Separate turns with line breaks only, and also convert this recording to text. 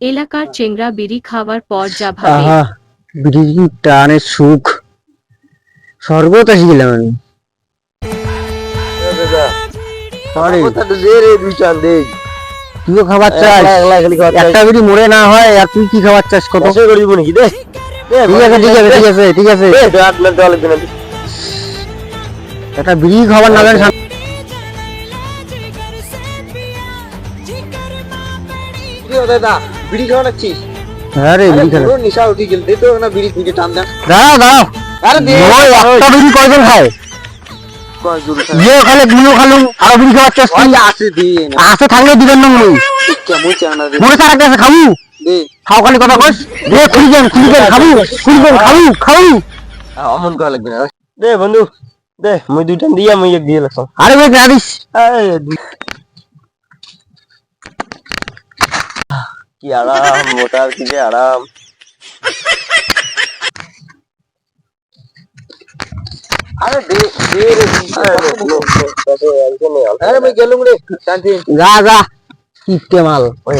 এলাকার চেংড়া বিড়ি খাওয়ার পর যা ভাবে
আহা বিড়ি টানের সুখ স্বর্গত আসি গেলাম আমি। আরে তুইও খাবার চাস, একটা বিড়ি মরে না হয় আর তুই কি খাবার চাস? কত করিব নাকি? দে ঠিক আছে ঠিক আছে ঠিক আছে ঠিক আছে, একটা বিড়ি খাবার না জানি।
বিড়ি খাওয়া রাখছিস?
হ্যাঁ রে বিড়ি খাওয়া
নিশা উঠি গেল, দে তো না বিড়ি তুই টান দেন।
দাঁড়াও দাঁড়াও,
আরে দে
একটা বিড়ি কয়জন খায়? ইয়ে খালে তুইও খালুম, আরো বিড়ি খাবার চাস তুই?
আছে দে না,
আছে থাকলে দিবেন না মনে
কেমন চানা রে,
মনে থাকতে আছে খাবু
দে
খাও খালি কথা কস। দে খুঁজেন খাবু খুঁজেন খাবু খাবু।
অমন করা লাগবে না। দে বন্ধু দে, মুই দুইটা দিয়া মুই এক দিয়ে লাগছ।
আরে ভাই গাড়িস
কি আরাম, মোটার কি যে আরাম। আরে দে দে রে, আরে মুই গেলুম রে, শান্তি
যা যা কিপটে মাল।
ওই